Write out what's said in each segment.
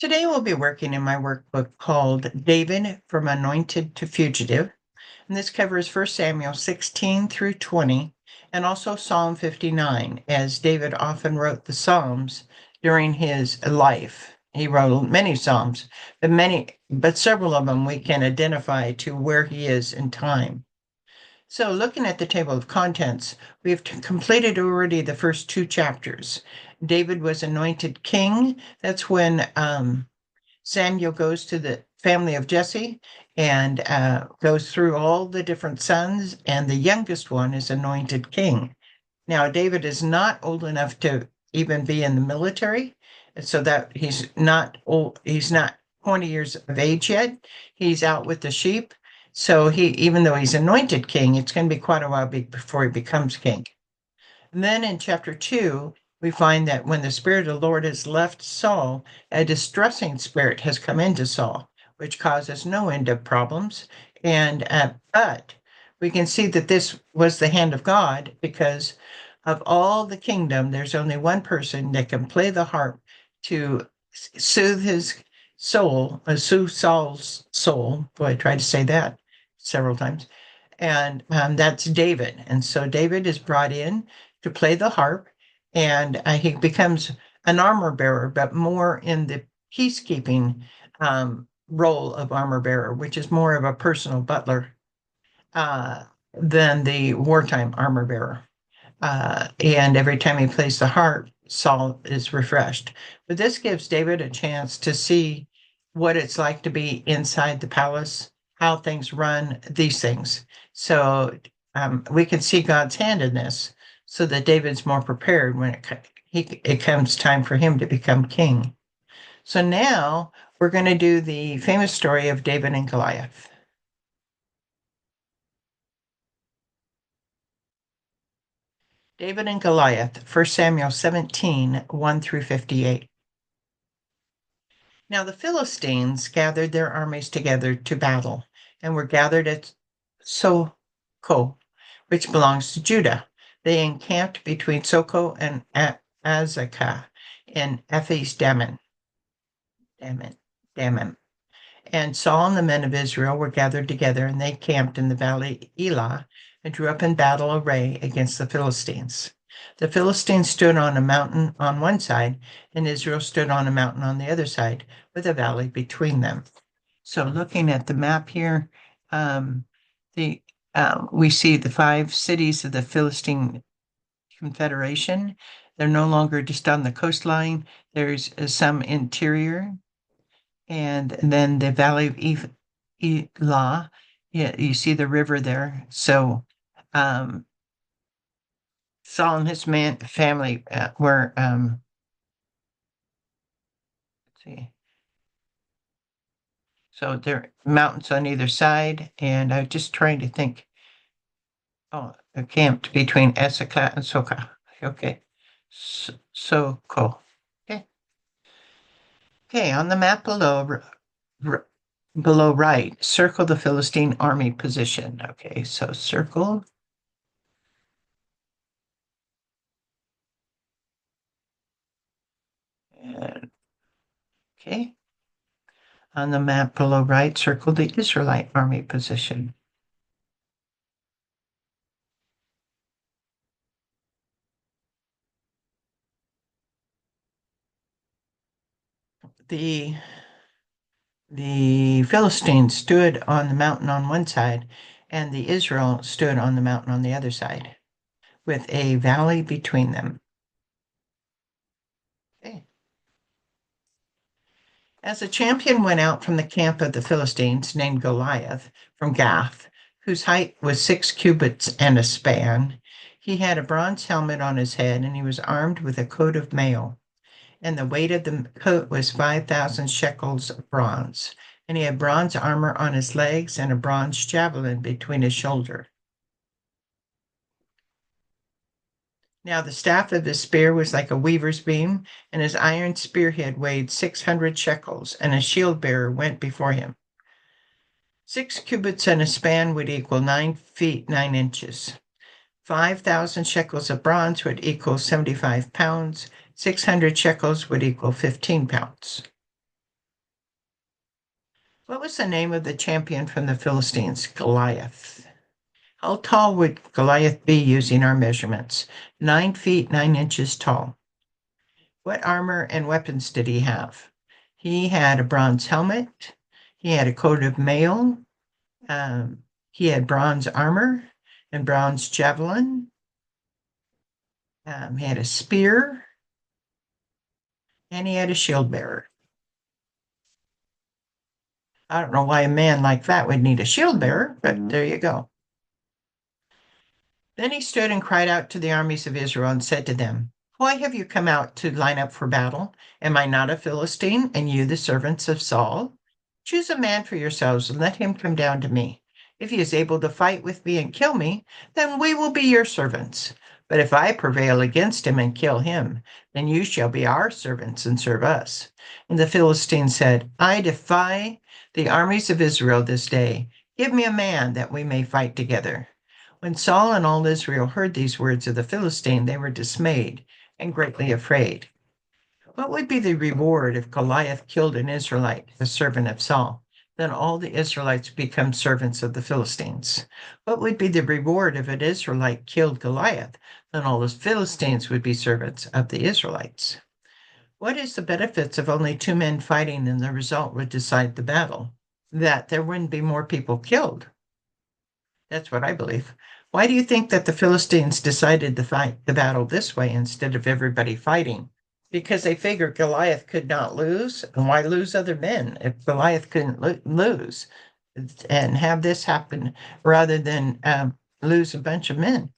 Today we'll be working in my workbook called David from Anointed to Fugitive, and this covers 1 Samuel 16 through 20 and also Psalm 59, as David often wrote the Psalms during his life. He wrote many Psalms, but several of them we can identify to where he is in time. So, looking at the table of contents, we've completed already the first two chapters. David was anointed king. That's when Samuel goes to the family of Jesse and goes through all the different sons, and the youngest one is anointed king. Now, David is not old enough to even be in the military, so that he's not old, he's not 20 years of age yet. He's out with the sheep. So even though he's anointed king, it's going to be quite a while before he becomes king. And then in chapter 2, we find that when the Spirit of the Lord has left Saul, a distressing spirit has come into Saul, which causes no end of problems. But we can see that this was the hand of God, because of all the kingdom, there's only one person that can play the harp to soothe his soul, soothe Saul's soul. Boy, I tried to say that several times. And that's David. And so David is brought in to play the harp, and he becomes an armor bearer, but more in the peacekeeping role of armor bearer, which is more of a personal butler than the wartime armor bearer. And every time he plays the harp, Saul is refreshed. But this gives David a chance to see what it's like to be inside the palace, how things run, these things. So we can see God's hand in this, so that David's more prepared when it comes time for him to become king. So now we're going to do the famous story of David and Goliath. David and Goliath, 1 Samuel 17, 1 through 58. Now the Philistines gathered their armies together to battle, and were gathered at Soko, which belongs to Judah. They encamped between Soko and Azekah in Ephes Dammim. And Saul and the men of Israel were gathered together, and they camped in the valley Elah, and drew up in battle array against the Philistines. The Philistines stood on a mountain on one side, and Israel stood on a mountain on the other side, with a valley between them. So, looking at the map here, we see the 5 cities of the Philistine Confederation. They're no longer just on the coastline. There's some interior, and then the Valley of Elah. Yeah, you see the river there. So Saul and his family were, let's see. So there are mountains on either side, and I'm just trying to think. Oh, camped between Esaka and Soka. Okay, so cool. Okay, okay. On the map below right, circle the Philistine army position. Okay, so circle. And, okay. On the map below right, circle the Israelite army position. The Philistines stood on the mountain on one side, and the Israel stood on the mountain on the other side, with a valley between them. Okay. As a champion went out from the camp of the Philistines, named Goliath, from Gath, whose height was 6 cubits and a span, he had a bronze helmet on his head, and he was armed with a coat of mail. And the weight of the coat was 5,000 shekels of bronze. And he had bronze armor on his legs and a bronze javelin between his shoulder. Now the staff of his spear was like a weaver's beam, and his iron spearhead weighed 600 shekels, and a shield bearer went before him. 6 cubits and a span would equal 9 feet 9 inches. 5,000 shekels of bronze would equal 75 pounds. 600 shekels would equal 15 pounds. What was the name of the champion from the Philistines? Goliath. How tall would Goliath be using our measurements? 9 feet 9 inches tall. What armor and weapons did he have? He had a bronze helmet. He had a coat of mail. He had bronze armor and bronze javelin. He had a spear, and he had a shield bearer. I don't know why a man like that would need a shield bearer, but there you go. Then he stood and cried out to the armies of Israel and said to them, why have you come out to line up for battle? Am I not a Philistine, and you the servants of Saul? Choose a man for yourselves and let him come down to me. If he is able to fight with me and kill me, then we will be your servants. But if I prevail against him and kill him, then you shall be our servants and serve us. And the Philistine said, I defy the armies of Israel this day. Give me a man that we may fight together. When Saul and all Israel heard these words of the Philistine, they were dismayed and greatly afraid. What would be the reward if Goliath killed an Israelite, a servant of Saul? Then all the Israelites become servants of the Philistines. What would be the reward if an Israelite killed Goliath? Then all the Philistines would be servants of the Israelites. What is the benefits of only two men fighting and the result would decide the battle? That there wouldn't be more people killed. That's what I believe. Why do you think that the Philistines decided to fight the battle this way instead of everybody fighting? Because they figured Goliath could not lose, and why lose other men if Goliath couldn't lose and have this happen rather than lose a bunch of men?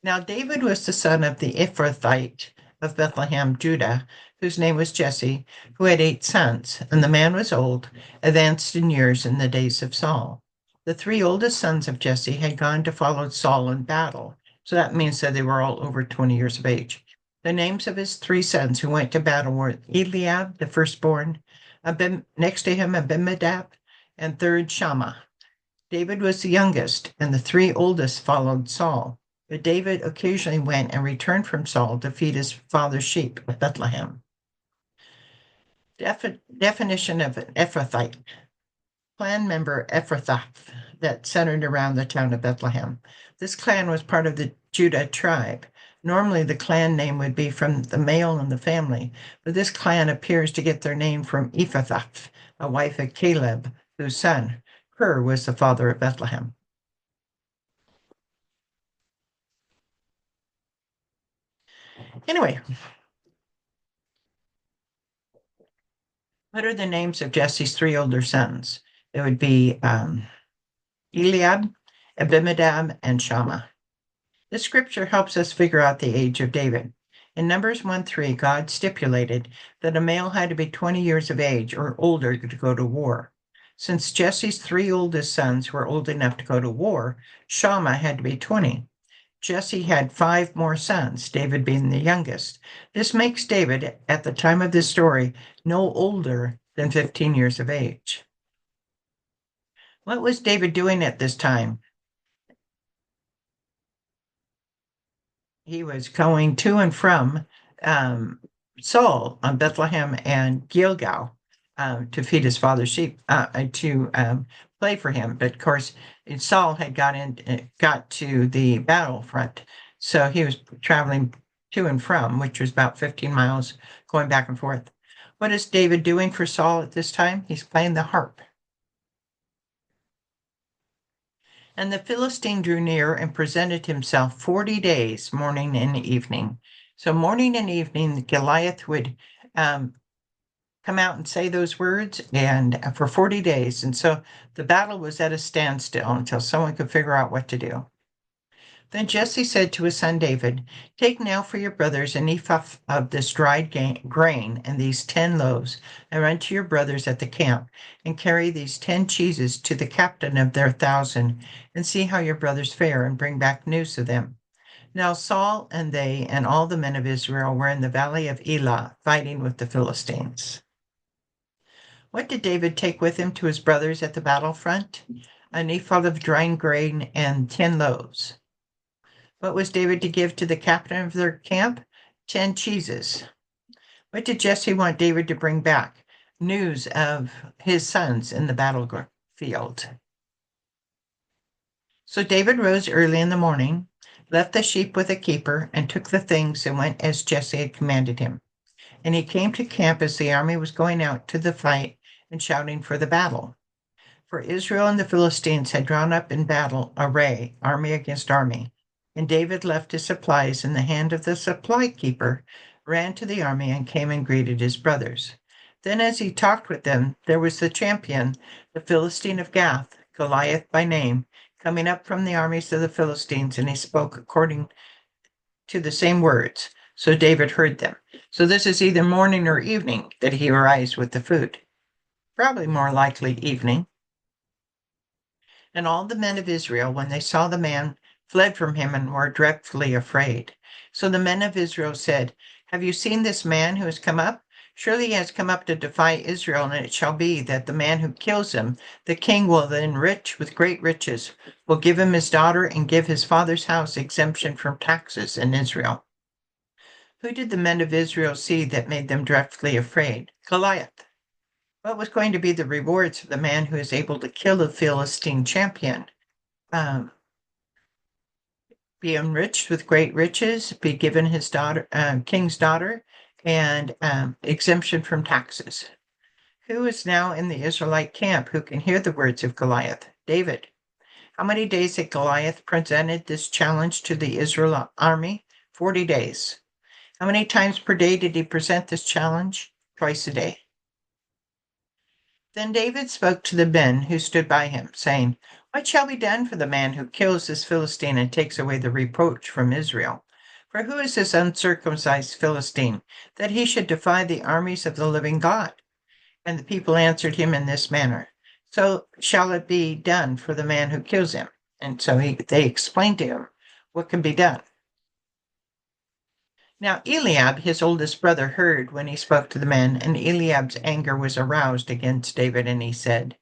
Now, David was the son of the Ephrathite of Bethlehem, Judah, whose name was Jesse, who had 8 sons, and the man was old, advanced in years in the days of Saul. The three oldest sons of Jesse had gone to follow Saul in battle, so that means that they were all over 20 years of age. The names of his 3 sons who went to battle were Eliab, the firstborn, next to him Abinadab, and third Shammah. David was the youngest, and the 3 oldest followed Saul. But David occasionally went and returned from Saul to feed his father's sheep at Bethlehem. Definition of an Ephrathite. Clan member Ephrathah that centered around the town of Bethlehem. This clan was part of the Judah tribe. Normally, the clan name would be from the male in the family, but this clan appears to get their name from Ephrathah, a wife of Caleb, whose son, Hur, was the father of Bethlehem. Anyway, what are the names of Jesse's 3 older sons? It would be Eliab, Abinadab, and Shammah. This scripture helps us figure out the age of David. In Numbers 1:3, God stipulated that a male had to be 20 years of age or older to go to war. Since Jesse's 3 oldest sons were old enough to go to war, Shammah had to be 20. Jesse had 5 more sons, David being the youngest. This makes David, at the time of this story, no older than 15 years of age. What was David doing at this time? He was going to and from Saul on Bethlehem and Gilgal to feed his father's sheep, to play for him. But of course, Saul had got to the battlefront, so he was traveling to and from, which was about 15 miles, going back and forth. What is David doing for Saul at this time? He's playing the harp. And the Philistine drew near and presented himself 40 days, morning and evening. So morning and evening, Goliath would come out and say those words, and for 40 days. And so the battle was at a standstill until someone could figure out what to do. Then Jesse said to his son David, take now for your brothers an ephah of this dried grain and these 10 loaves, and run to your brothers at the camp, and carry these 10 cheeses to the captain of their 1,000, and see how your brothers fare, and bring back news of them. Now Saul and they and all the men of Israel were in the valley of Elah, fighting with the Philistines. What did David take with him to his brothers at the battlefront? An ephah of dried grain and 10 loaves. What was David to give to the captain of their camp? 10 cheeses. What did Jesse want David to bring back? news of his sons in the battlefield. So David rose early in the morning, left the sheep with a keeper, and took the things and went as Jesse had commanded him. And he came to camp as the army was going out to the fight and shouting for the battle. For Israel and the Philistines had drawn up in battle array, army against army. And David left his supplies in the hand of the supply keeper, ran to the army, and came and greeted his brothers. Then, as he talked with them, there was the champion, the Philistine of Gath, Goliath by name, coming up from the armies of the Philistines, and he spoke according to the same words. So David heard them. So this is either morning or evening that he arrives with the food. Probably more likely evening. And all the men of Israel, when they saw the man, fled from him and were dreadfully afraid. So the men of Israel said, Have you seen this man who has come up? Surely he has come up to defy Israel, and it shall be that the man who kills him, the king will then rich with great riches, will give him his daughter and give his father's house exemption from taxes in Israel. Who did the men of Israel see that made them dreadfully afraid? Goliath. What was going to be the rewards for the man who is able to kill a Philistine champion? Be enriched with great riches, be given his daughter, king's daughter, and exemption from taxes. Who is now in the Israelite camp who can hear the words of Goliath? David. How many days had Goliath presented this challenge to the Israel army? 40 days. How many times per day did he present this challenge? Twice a day. Then David spoke to the men who stood by him, saying, What shall be done for the man who kills this Philistine and takes away the reproach from Israel? For who is this uncircumcised Philistine, that he should defy the armies of the living God? And the people answered him in this manner, So shall it be done for the man who kills him. And so they explained to him what can be done. Now Eliab, his oldest brother, heard when he spoke to the men, and Eliab's anger was aroused against David, and he said,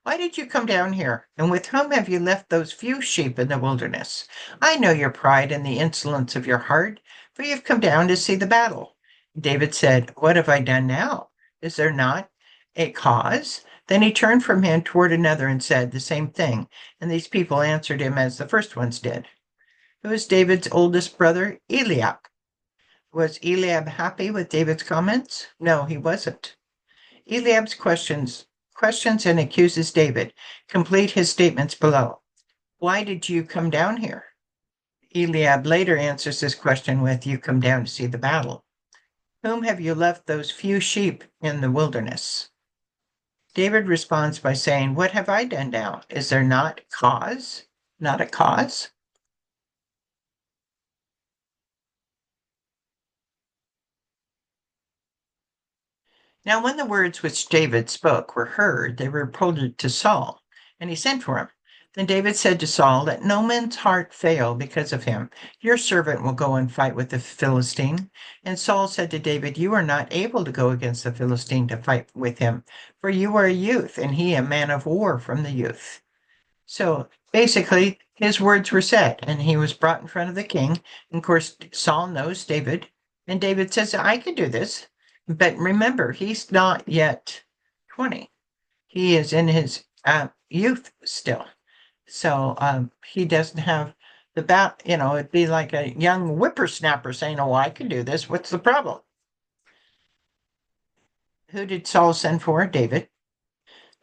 Why did you come down here? And with whom have you left those few sheep in the wilderness? I know your pride and the insolence of your heart, for you have come down to see the battle. David said, What have I done now? Is there not a cause? Then he turned from him toward another and said the same thing, and these people answered him as the first ones did. Who is David's oldest brother? Eliab. Was Eliab happy with David's comments? No, he wasn't. Eliab's questions and accuses David. Complete his statements below. Why did you come down here? Eliab later answers this question with, You come down to see the battle. Whom have you left those few sheep in the wilderness? David responds by saying, What have I done now? Is there not cause? Not a cause? Now when the words which David spoke were heard, they were reported to Saul, and he sent for him. Then David said to Saul, Let no man's heart fail because of him. Your servant will go and fight with the Philistine. And Saul said to David, You are not able to go against the Philistine to fight with him, for you are a youth, and he a man of war from the youth. So basically, his words were said, and he was brought in front of the king. And of course, Saul knows David, and David says, I can do this. But remember, he's not yet 20. He is in his youth still. So he doesn't have it'd be like a young whippersnapper saying, Oh, I can do this. What's the problem? Who did Saul send for? David.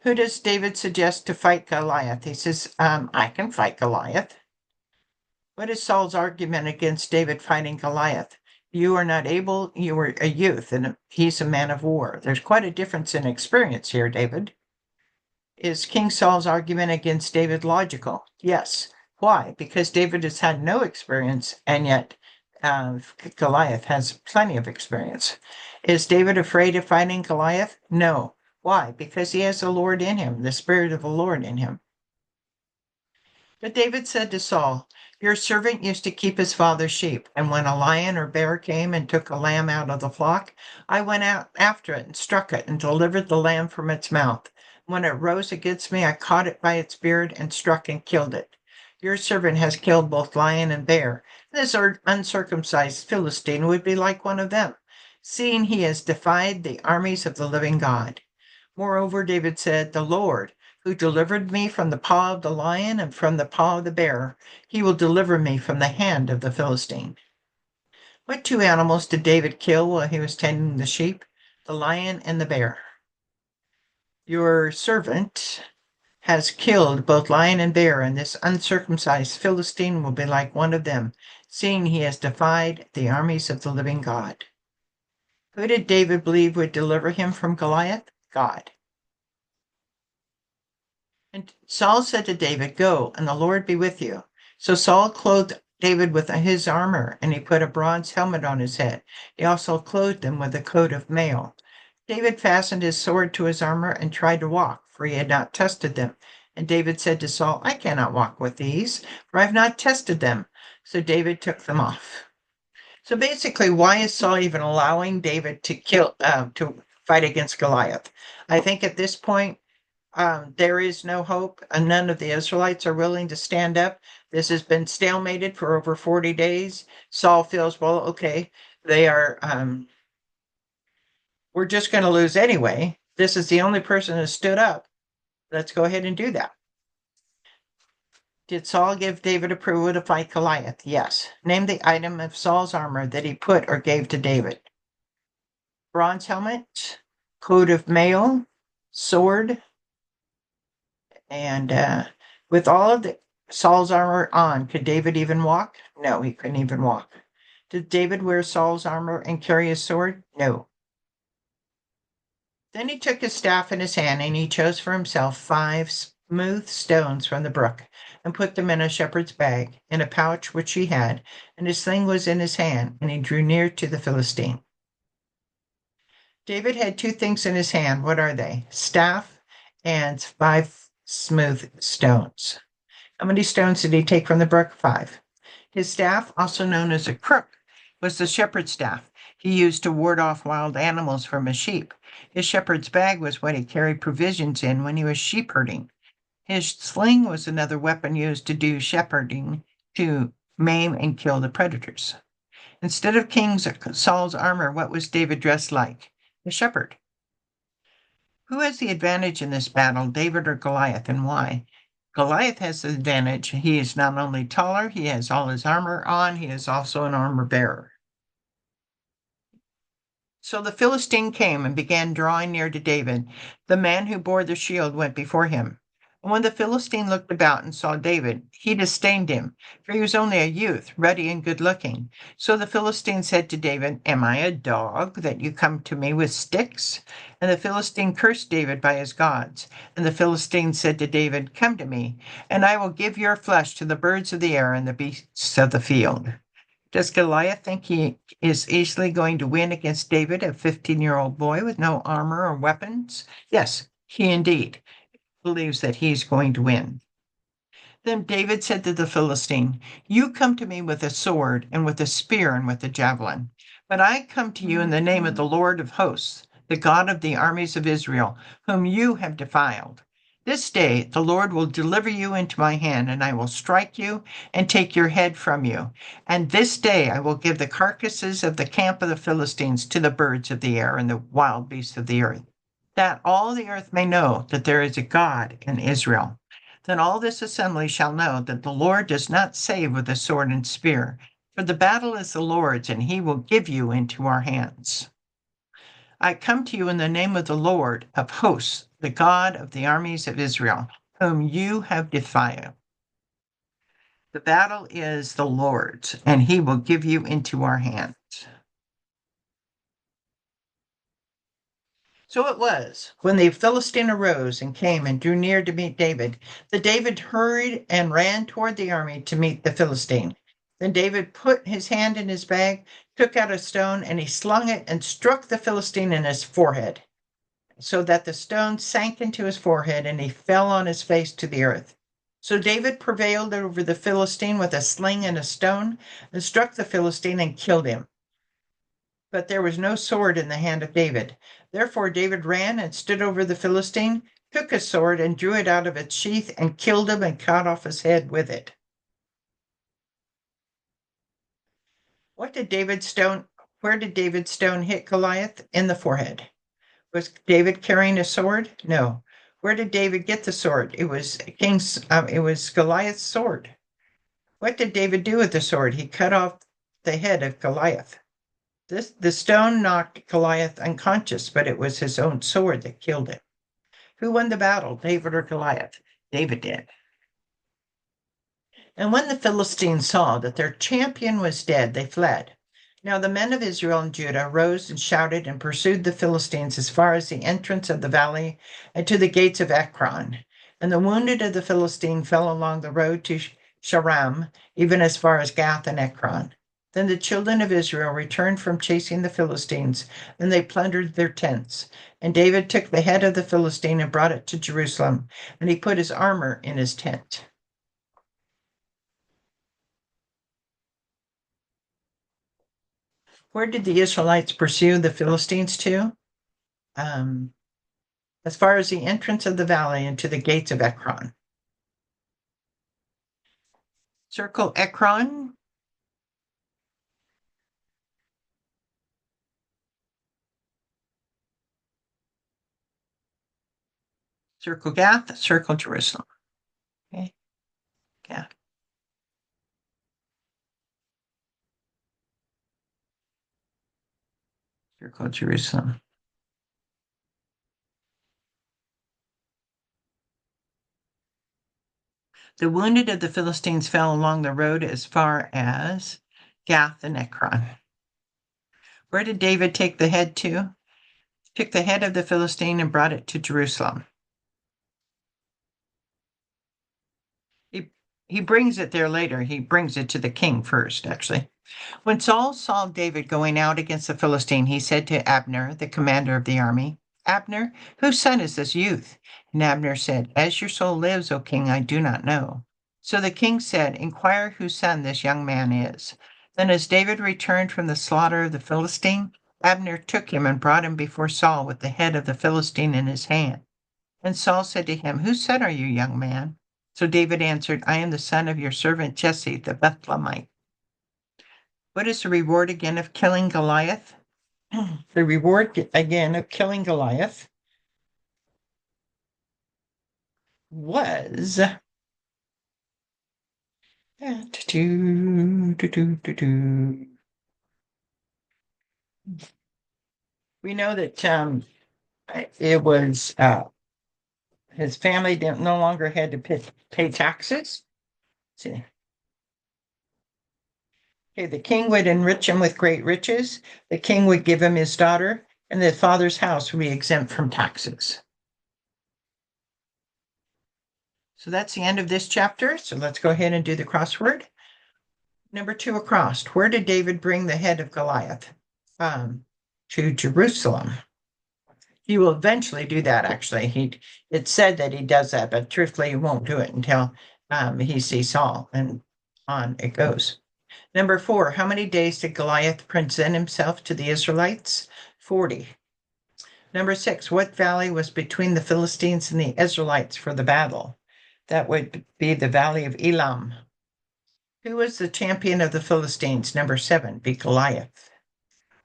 Who does David suggest to fight Goliath? He says, I can fight Goliath. What is Saul's argument against David fighting Goliath? You are not able, you are a youth, and he's a man of war. There's quite a difference in experience here, David. Is King Saul's argument against David logical? Yes. Why? Because David has had no experience, and yet Goliath has plenty of experience. Is David afraid of fighting Goliath? No. Why? Because he has the Lord in him, the Spirit of the Lord in him. But David said to Saul, Your servant used to keep his father's sheep, and when a lion or bear came and took a lamb out of the flock, I went out after it and struck it and delivered the lamb from its mouth. When it rose against me, I caught it by its beard and struck and killed it. Your servant has killed both lion and bear. This uncircumcised Philistine would be like one of them, seeing he has defied the armies of the living God. Moreover, David said, "The Lord, who delivered me from the paw of the lion and from the paw of the bear, he will deliver me from the hand of the Philistine." What two animals did David kill while he was tending the sheep? The lion and the bear. Your servant has killed both lion and bear, and this uncircumcised Philistine will be like one of them, seeing he has defied the armies of the living God. Who did David believe would deliver him from Goliath? God. And Saul said to David, "Go, and the Lord be with you." So Saul clothed David with his armor, and he put a bronze helmet on his head. He also clothed him with a coat of mail. David fastened his sword to his armor and tried to walk, for he had not tested them. And David said to Saul, "I cannot walk with these, for I have not tested them." So David took them off. So basically, why is Saul even allowing David to fight against Goliath? I think at this point, there is no hope, and none of the Israelites are willing to stand up. This has been stalemated for over 40 days. Saul feels, well, okay, they are, we're just going to lose anyway. This is the only person who stood up. Let's go ahead and do that. Did Saul give David approval to fight Goliath? Yes. Name the item of Saul's armor that he put or gave to David. Bronze helmet, coat of mail, sword, and with all of Saul's armor on, could David even walk? No, he couldn't even walk. Did David wear Saul's armor and carry his sword? No. Then he took his staff in his hand, and he chose for himself 5 smooth stones from the brook, and put them in a shepherd's bag, in a pouch which he had, and his sling was in his hand, and he drew near to the Philistine. David had 2 things in his hand. What are they? Staff and 5 smooth stones. How many stones did he take from the brook? 5. His staff, also known as a crook, was the shepherd's staff he used to ward off wild animals from his sheep. His shepherd's bag was what he carried provisions in when he was sheep herding. His sling was another weapon used to do shepherding to maim and kill the predators. Instead of King Saul's armor, what was David dressed like? A shepherd. Who has the advantage in this battle, David or Goliath, and why? Goliath has the advantage. He is not only taller, he has all his armor on, he is also an armor bearer. So the Philistine came and began drawing near to David. The man who bore the shield went before him. And when the Philistine looked about and saw David, he disdained him, for he was only a youth, ruddy and good looking. So the Philistine said to David, "Am I a dog that you come to me with sticks?" And the Philistine cursed David by his gods. And the Philistine said to David, "Come to me, and I will give your flesh to the birds of the air and the beasts of the field." Does Goliath think he is easily going to win against David, a 15-year-old boy with no armor or weapons? Yes, he indeed believes that he's going to win. Then David said to the Philistine, "You come to me with a sword and with a spear and with a javelin, but I come to you in the name of the Lord of hosts, the God of the armies of Israel, whom you have defiled. This day the Lord will deliver you into my hand, and I will strike you and take your head from you. And this day I will give the carcasses of the camp of the Philistines to the birds of the air and the wild beasts of the earth, that all the earth may know that there is a God in Israel. Then all this assembly shall know that the Lord does not save with a sword and spear, for the battle is the Lord's, and he will give you into our hands. I come to you in the name of the Lord of hosts, the God of the armies of Israel, whom you have defiled. The battle is the Lord's, and he will give you into our hands. So it was, when the Philistine arose and came and drew near to meet David, that David hurried and ran toward the army to meet the Philistine. Then David put his hand in his bag, took out a stone, and he slung it and struck the Philistine in his forehead, so that the stone sank into his forehead, and he fell on his face to the earth. So David prevailed over the Philistine with a sling and a stone, and struck the Philistine and killed him. But there was no sword in the hand of David. Therefore David ran and stood over the Philistine, took his sword and drew it out of its sheath and killed him and cut off his head with it. Where did David's stone hit Goliath? In the forehead. Was David carrying a sword? No. Where did David get the sword? It was it was Goliath's sword. What did David do with the sword? He cut off the head of Goliath. The stone knocked Goliath unconscious, but it was his own sword that killed him. Who won the battle, David or Goliath? David did. And when the Philistines saw that their champion was dead, they fled. Now the men of Israel and Judah rose and shouted and pursued the Philistines as far as the entrance of the valley and to the gates of Ekron. And the wounded of the Philistine fell along the road to Sharam, even as far as Gath and Ekron. Then the children of Israel returned from chasing the Philistines, and they plundered their tents. And David took the head of the Philistine and brought it to Jerusalem, and he put his armor in his tent. Where did the Israelites pursue the Philistines to? Um, as far as the entrance of the valley and to the gates of Ekron. Circle Ekron. Circle Gath, circle Jerusalem. Okay, Gath. Circle Jerusalem. The wounded of the Philistines fell along the road as far as Gath and Ekron. Where did David take the head to? He took the head of the Philistine and brought it to Jerusalem. He brings it there later. He brings it to the king first, actually. When Saul saw David going out against the Philistine, he said to Abner, the commander of the army, Abner, whose son is this youth? And Abner said, As your soul lives, O king, I do not know. So the king said, Inquire whose son this young man is. Then as David returned from the slaughter of the Philistine, Abner took him and brought him before Saul with the head of the Philistine in his hand. And Saul said to him, Whose son are you, young man? So David answered, I am the son of your servant Jesse the Bethlehemite. What is the reward again of killing Goliath? The reward again of killing Goliath was we know that it was his family no longer had to pay taxes. See. Okay, the king would enrich him with great riches. The king would give him his daughter, and the father's house would be exempt from taxes. So that's the end of this chapter. So let's go ahead and do the crossword. Number 2 across. Where did David bring the head of Goliath? To Jerusalem. He will eventually do that, actually. It said that he does that, but truthfully, he won't do it until he sees Saul, and on it goes. Number 4, how many days did Goliath present himself to the Israelites? 40. Number 6, what valley was between the Philistines and the Israelites for the battle? That would be the valley of Elam. Who was the champion of the Philistines? Number 7, be Goliath.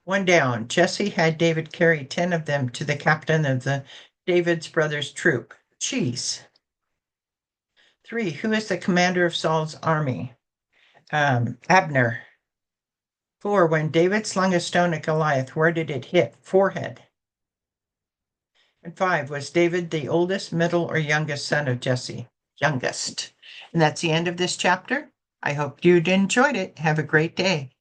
1 down. Jesse had David carry 10 of them to the captain of David's brother's troop. Cheese. 3, who is the commander of Saul's army? Abner. 4, when David slung a stone at Goliath, where did it hit? Forehead. And 5, was David the oldest, middle, or youngest son of Jesse? Youngest. And that's the end of this chapter. I hope you enjoyed it. Have a great day.